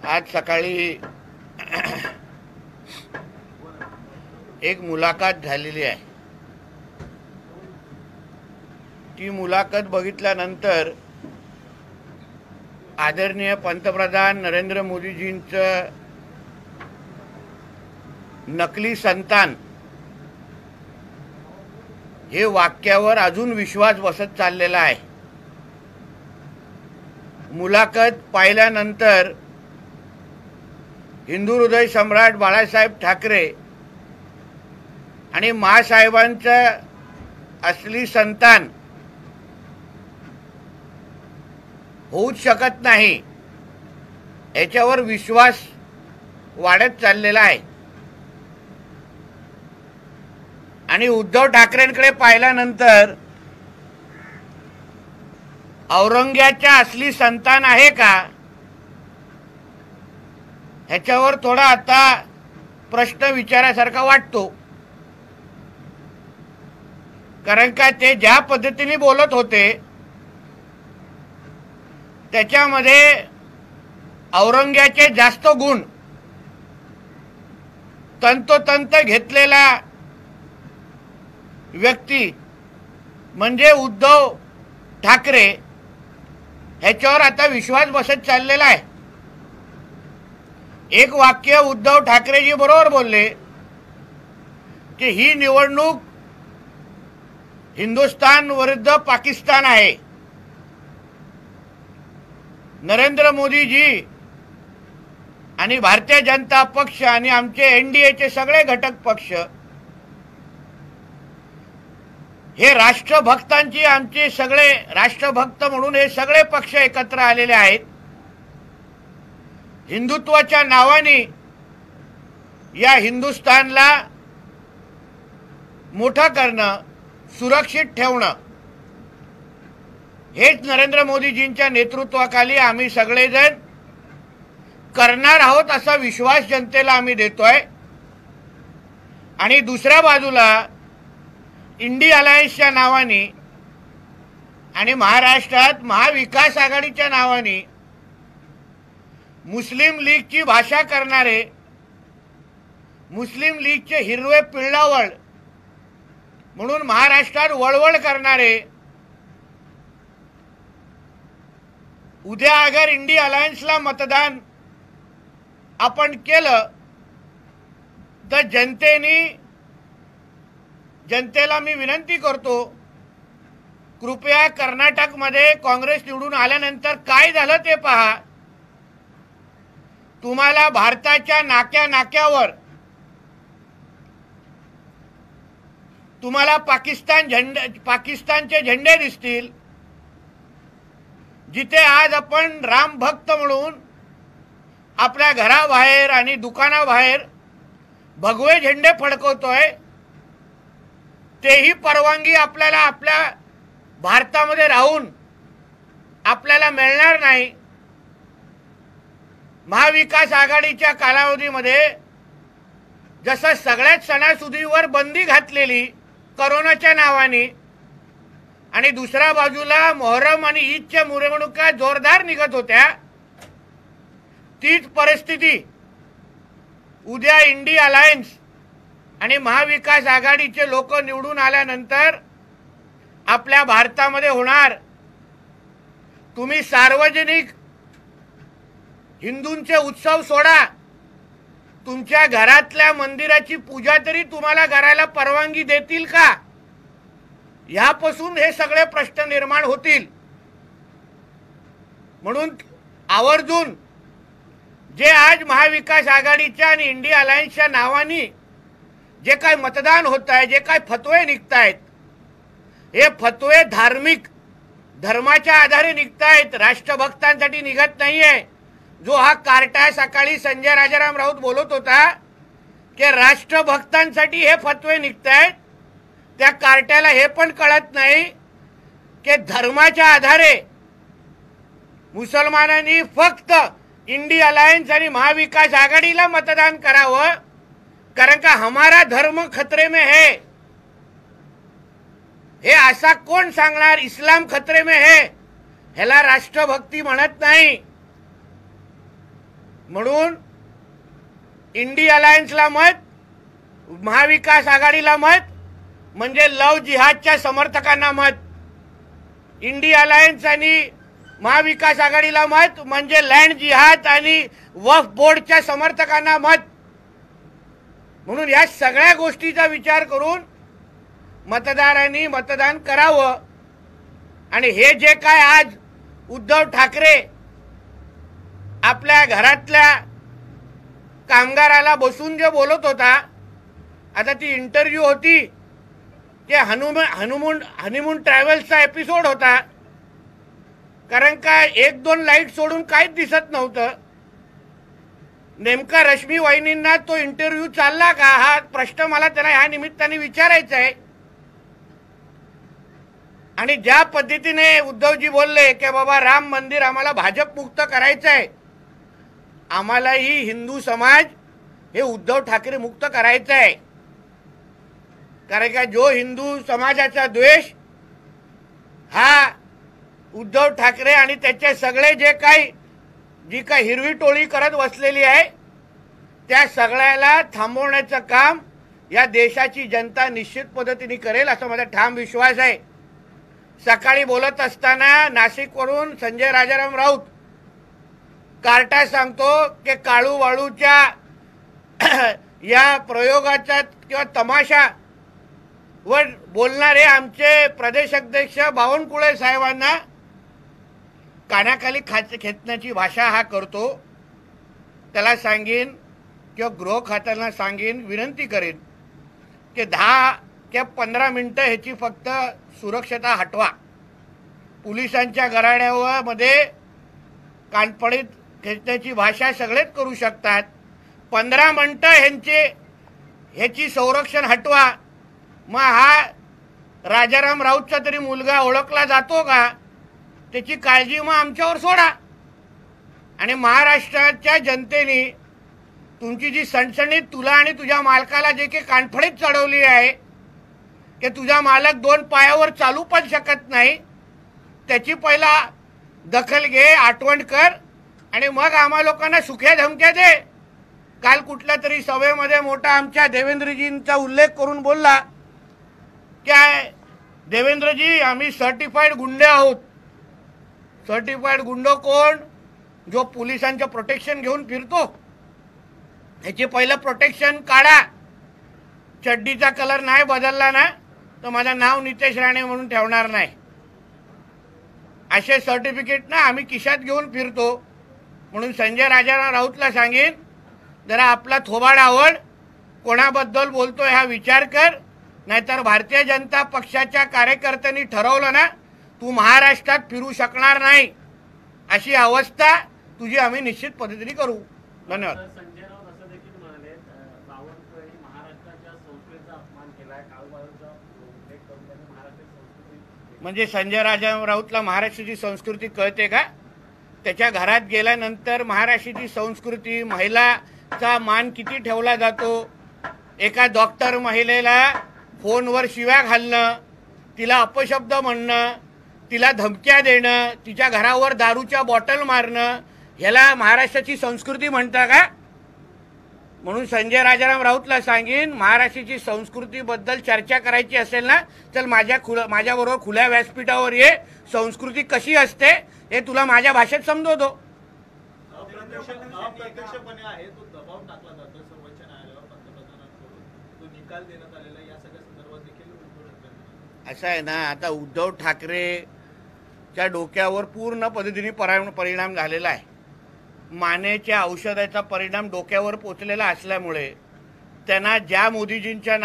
आज सकाळी एक मुलाखत झालेली आहे। ती मुलाखत बघितल्यानंतर आदरणीय पंतप्रधान नरेंद्र मोदीजींचं नकली संतान हे वाक्यावर अजून विश्वास बसत चाललेला आहे। मुलाखत पाहिल्यानंतर हिंदू हृदय सम्राट बाळासाहेब ठाकरे आणि मासाहेबांचं असली संतान होऊच शकत नाही याच्यावर विश्वास वाढत चाललेला आहे। आणि उद्धव ठाकरेंकडे पाहिल्यानंतर औरंग्याच्या असली संतान आहे का ह्याच्यावर थोडा आता प्रश्न विचारासारखा वाटतो। कारण का ते ज्या पद्धतीने बोलत होते त्याच्यामध्ये औरंग्याचे जास्त गुण तंतोतंत घेतलेला व्यक्ती म्हणजे उद्धव ठाकरे ह्याच्यावर आता विश्वास बसत चाललेला आहे। एक वाक्य उद्धव ठाकरेजी बरोबर बोलले की ही निवडणूक हिंदुस्थान विरुद्ध पाकिस्तान आहे। नरेंद्र मोदीजी आणि भारतीय जनता पक्ष आणि आमचे एनडीएचे सगळे घटक पक्ष हे राष्ट्रभक्तांची आमचे सगळे राष्ट्रभक्त म्हणून हे सगळे पक्ष एकत्र आलेले आहेत। हिंदुत्वाच्या नावाने या हिंदुस्थानला मोठं करणं सुरक्षित ठेवणं हेच नरेंद्र मोदीजींच्या नेतृत्वाखाली आम्ही सगळेजण करणार आहोत असा विश्वास जनतेला आम्ही देतोय। आणि दुसऱ्या बाजूला इंडी अलायन्सच्या नावाने आणि महाराष्ट्रात महाविकास आघाडीच्या नावाने मुस्लिम लीगची भाषा करणारे मुस्लिम लीगचे हिरवे पिल्लावळ म्हणून महाराष्ट्रात वळवळ करणारे उद्या अगर इंडी अलायन्सला मतदान आपण केलं तर जनतेला मी विनंती करतो कृपया कर्नाटकमध्ये काँग्रेस निवडून आल्यानंतर काय झालं ते पहा। तुम्हाला भारताच्या नाक्यावर तुम्हाला पाकिस्तानचे झेंडे दिसतील। जिथे आज आपण राम भक्त म्हणून आपल्या घराबाहेर आणि दुकानाबाहेर भगवे झेंडे फडकवतोय तेही परवानगी आपल्याला आपल्या भारतामध्ये राहून आपल्याला मिळणार नाही। महाविकास आघाडीच्या कालावधीमध्ये जसं सगळ्याच सणासुदीवर बंदी घातलेली कोरोनाच्या नावाने आणि दुसऱ्या बाजूला मोहरम आणि ईदच्या मिरवणुका जोरदार निघत होत्या तीच परिस्थिती उद्या इंडी अलायन्स आणि महाविकास आघाडीचे लोक निवडून आल्यानंतर आपल्या भारतामध्ये होणार। तुम्ही सार्वजनिक हिंदूंचे उत्सव सोडा, तुमच्या घरातल्या मंदिराची पूजा तरी तुम्हाला करायला परवानगी देतील का यापासून हे सगळे प्रश्न निर्माण होतील। म्हणून आवर्जून जे आज महाविकास आघाडीच्या आणि इंडी अलायन्सच्या नावाने जे काय मतदान होत आहे जे काय फतवे निघतायत हे फतवे धार्मिक धर्माच्या आधारे निघतायत, राष्ट्रभक्तांसाठी निघत नाहीये। जो हा कार्टा सकाळी संजय राजाराम राऊत बोलत होता की राष्ट्रभक्तांसाठी हे फतवे निघतायत, त्या कार्ट्याला हे पण कळत नाही की धर्माच्या आधारे मुसलमानांनी फक्त इंडी अलायन्स आणि महाविकास आघाडीला मतदान करावं कारण का हमारा धर्म खतरे में है। हे असा कोण सांगणार इस्लाम खतरे में है ह्याला राष्ट्रभक्ती म्हणत नाही। म्हणून इंडी अलायन्सला मत, महाविकास आघाडीला मत म्हणजे लव जिहादच्या समर्थकांना मत, इंडी अलायन्स आणि महाविकास आघाडीला मत म्हणजे लँड जिहाद आणि वक्फ बोर्डच्या समर्थकांना मत. म्हणून या सगळ्या गोष्टीचा विचार करून मतदारांनी मतदान करावं. आणि हे जे काय आज उद्धव ठाकरे आपल्या घरातल्या कामगाराला बसून जे बोलत होता, आता ती इंटरव्ह्यू होती, ते हनीमून ट्रॅव्हल्सचा एपिसोड होता. कारण का 1-2 लाईट सोडून काहीच दिसत नव्हतं. नेमका रश्मी वहिनींना तो इंटरव्ह्यू चालला का, हा प्रश्न मला त्यांना ह्या निमित्ताने विचारायचा आहे. आणि ज्या पद्धतीने उद्धवजी बोलले की बाबा राम मंदिर आम्हाला भाजप मुक्त करायचं आहे, आम्हालाही हिंदू समाज हे उद्धव ठाकरे मुक्त करायचं आहे. कारण का जो हिंदू समाजाचा द्वेष हा उद्धव ठाकरे आणि त्याचे सगळे जी काही हिरवी टोळी करत बसलेली आहे, त्या सगळ्याला थांबवण्याचं काम या देशाची जनता निश्चित पद्धतीने करेल असा माझा ठाम विश्वास आहे. सकाळी बोलत असताना नाशिकवरून संजय राजाराम राऊत कार्टा सांगतो की काळू वाळूच्या या प्रयोगाचा किंवा तमाशा वर बोलणारे आमचे प्रदेश अध्यक्ष बावनकुळे साहेबांना कानाखाली खेचण्याची भाषा हा करतो. त्याला सांगेन किंवा गृह खात्याला सांगेन, विनंती करेन की 10 किंवा 15 मिनिटं ह्याची फक्त सुरक्षता हटवा. पोलिसांच्या गराड्यावर मध्ये कानपडीत खेचण्याची भाषा सगळेच करू शकतात. 15 मिनिटं ह्याची संरक्षण हटवा. मग हा राजाराम राऊतचा तरी मुलगा ओळखला जातो का, त्याची काळजी मग आमच्यावर सोडा. आणि महाराष्ट्राच्या जनतेने तुमची जी सणसणीत तुला आणि तुझ्या मालकाला जे काही कानफडीत चढवली आहे की तुझा मालक 2 पायावर चालू पण शकत नाही, त्याची पहिला दखल घे, आठवण कर आणि मग आम्हा लोकांना सुख्या धमक्या दे. काल कुठल्या तरी सभेमध्ये मोठा आमच्या देवेंद्रजींचा उल्लेख करून बोलला की देवेंद्रजी आम्ही सर्टिफाईड गुंडे आहोत. सर्टिफाईड गुंड कोण? जो पोलिसांचं प्रोटेक्शन घेऊन फिरतो. ह्याचे पहिलं प्रोटेक्शन काढा. चड्डीचा कलर नाही बदलला ना तर माझं नाव नितेश राणे म्हणून ठेवणार नाही. असे सर्टिफिकेट ना आम्ही खिशात घेऊन फिरतो. म्हणून संजय राजाराम राऊतला सांगेन, जरा आपला थोबाड आवड, कोणाबद्दल बोलतोय हा विचार कर. नाहीतर भारतीय जनता पक्षाच्या कार्यकर्त्यांनी ठरवलं ना तू महाराष्ट्रात फिरू शकणार नाही, अशी अवस्था तुझी आम्ही निश्चित पद्धतीने करू. धन्यवाद. संजय राऊत असं देखील म्हणाले, बावनकुळेंनी महाराष्ट्राच्या संस्कृतीचा अपमान केलाय, काळूबाळूचा उल्लेख करून त्यांनी महाराष्ट्राची संस्कृती. म्हणजे संजय राजाराम राऊतला महाराष्ट्राची संस्कृती कळते का? त्याच्या घरात गेल्यानंतर महाराष्ट्राची संस्कृती, महिलाचा मान किती ठेवला जातो. एका डॉक्टर महिलेला फोनवर शिव्या घालणं, तिला अपशब्द म्हणणं, तिला धमक्या देणं, तिच्या घरावर दारूच्या बॉटल मारणं, ह्याला महाराष्ट्राची संस्कृती म्हणता का? म्हणून संजय राजाराम राऊतला सांगेन, महाराष्ट्राची संस्कृतीबद्दल चर्चा करायची असेल ना तर माझ्याबरोबर खुल्या व्यासपीठावर ये. संस्कृती कशी असते हे तुला माझ्या भाषेत समजवतो. अप्रत्यक्षपणे आहे तो दबाव टाकला जातो सर्वोच्च न्यायालयावर पंतप्रधानांकडून, तो निकाल देण्यात आलेला या सगळ्या संदर्भात देखील असं आहे ना. आता उद्धव ठाकरेच्या डोक्यावर पूर्ण पद्धतीने परिणाम झालेला आहे. मानेच्या औषधाचा परिणाम डोक्यावर पोचलेला असल्यामुळे त्यांना ज्या मोदीजींच्या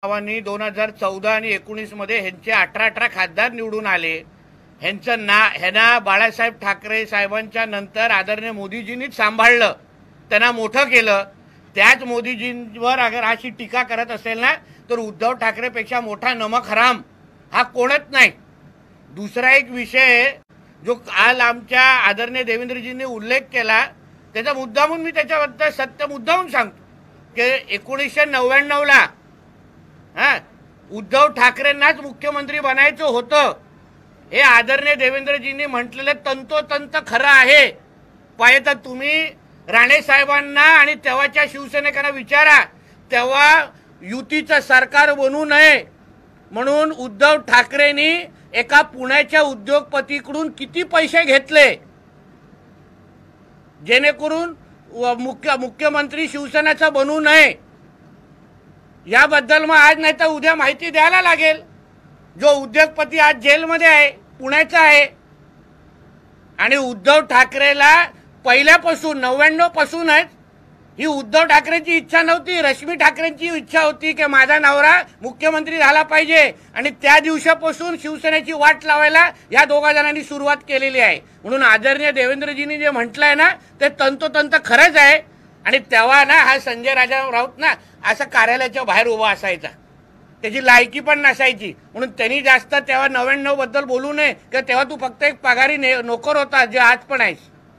नावाने 2014 आणि 19 मध्ये ह्यांचे 18 खासदार निवडून आले. ह्यांना बाळासाहेब ठाकरे साहेबांच्या नंतर आदरणीय मोदीजींनीच सांभाळलं, त्यांना मोठं केलं. त्याच मोदीजींवर अगर अशी टीका करत असेल ना तर उद्धव ठाकरेपेक्षा मोठा नमक हराम हा कोणच नाही. दुसरा एक विषय जो काल आमच्या आदरणीय देवेंद्रजींनी उल्लेख केला त्याचा मुद्दामून मी त्याच्याबद्दल सत्य मुद्दामून सांगतो की 1999ला उद्धव ठाकरेंनाच मुख्यमंत्री बनायचं होतं. हे आदरणीय देवेंद्रजींनी म्हटलेलं तंतोतंत खरं आहे. पाहिजे तर तुम्ही राणे साहेबांना आणि तेव्हाच्या शिवसैनिकांना विचारा, तेव्हा युतीचं सरकार बनू नये म्हणून उद्धव ठाकरेंनी एका पुण्याच्या उद्योगपतीकडून किती पैसे घेतले जेणेकरून मुख्यमंत्री शिवसेनेचा बनू नये. याबद्दल मग आज नाही तर उद्या माहिती द्यायला लागेल. जो उद्योगपती आज जेलमध्ये आहे पुण्याचा आहे आणि उद्धव ठाकरेला पहिल्यापासून 99 पासूनच ही उद्धव ठाकरेंची इच्छा नव्हती, रश्मी ठाकरेंची इच्छा होती की माझा नवरा मुख्यमंत्री झाला पाहिजे आणि त्या दिवसापासून शिवसेनेची वाट लावायला या दोघा जणांनी सुरुवात केलेली आहे. म्हणून आदरणीय देवेंद्रजींनी जे म्हटलंय ना ते तंतोतंत खरंच आहे. आणि तेव्हा ना हा संजय राजा राऊत ना असा कार्यालयाच्या बाहेर उभा असायचा, त्याची लायकी पण नसायची. म्हणून त्यांनी जास्त तेव्हा 99 बद्दल बोलू नये की तेव्हा तू फक्त एक पगारी नोकर होता जे आज पण आहेस.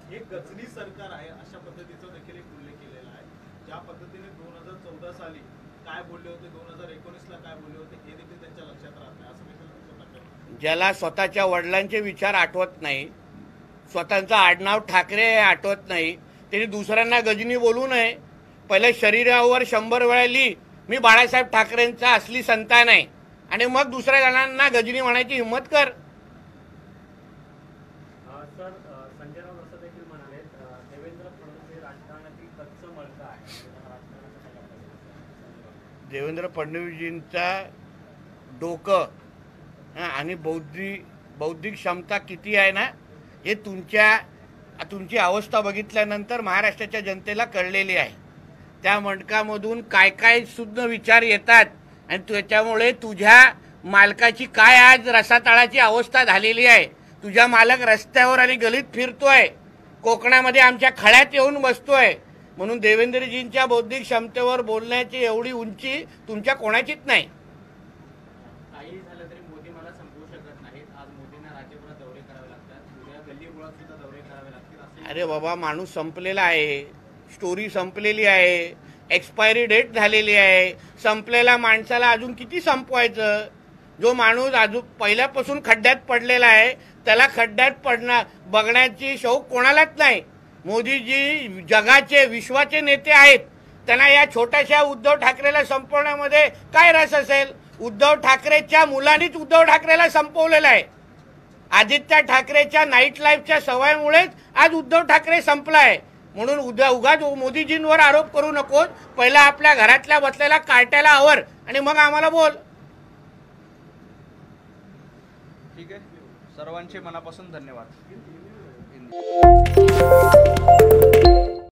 हे गजनी सरकार आहे अशा पद्धतीचा देखील एक उल्लेख केलेला आहे. ज्या पद्धतीने 2014 साली काय बोलले होते, 2019 ला काय बोलले होते हे देखील त्यांच्या लक्षात राहत नाही असं देखील. ज्याला स्वतःच्या वडिलांचे विचार आठवत नाही, स्वतःचं आडनाव ठाकरे आठवत नाही, त्यांनी दुसऱ्यांना गजनी बोलू नये. पहिले शरीरावर 100 वेळा लिही मी बाळासाहेब ठाकरेंचा असली संतान आहे आणि मग दुसऱ्या जणांना गजनी म्हणायची हिंमत कर. सर संजय राऊत असं देखील म्हणाले देवेंद्र फडणवीस हे राजकारणातील कच्चं मळकं आहे. देवेंद्र फडणवीसजींचा डोकं आणि बौद्धिक क्षमता किती आहे ना हे तुमची अवस्था बघितल्यानंतर महाराष्ट्राच्या जनतेला कळलेली आहे. त्या मणकामधून काय काय सुद्धा विचार येतात आणि त्याच्यामुळे तुझ्या मालकाची काय आज रसातळाची अवस्था झालेली आहे. तुझा मालक रस्त्यावर आणि गलीत फिरतोय, कोकणामध्ये आमच्या खळ्यात येऊन बसतोय. म्हणून देवेंद्रजींच्या बौद्धिक क्षमतेवर बोलण्याची एवढी उंची तुमच्या कोणाचीच नाही. काही झालं तरी मोदी मला संपवू शकत नाहीत. आज मोदींना राज्यभरात दौरे करावे लागतात, उद्या गल्लीबोळात सुद्धा दौरे करावे लागतील. अरे बाबा, माणूस संपलेला आहे, स्टोरी संपलेली आहे, एक्सपायरी डेट झालेली आहे. संपलेल्या माणसाला अजून किती संपवायचं? जो माणूस अजून पहिल्यापासून खड्ड्यात पडलेला आहे त्याला खड्ड्यात बघण्याची शौक कोणालाच नाही. मोदीजी जगाचे विश्वाचे नेते आहेत, त्यांना या छोट्याशा उद्धव ठाकरेला संपवण्यामध्ये काय रस असेल? उद्धव ठाकरेच्या मुलांनीच उद्धव ठाकरेला संपवलेलं आहे. आदित्य ठाकरेच्या नाईट लाईफच्या सवयीमुळेच आज उद्धव ठाकरे संपलाय. म्हणून उगाच मोदीजींवर आरोप करू नकोस. पहिला आपल्या घरातल्या बसलेल्या कार्ट्याला आवर आणि मग आम्हाला बोल. ठीक आहे, सर्वांचे मनापासून धन्यवाद.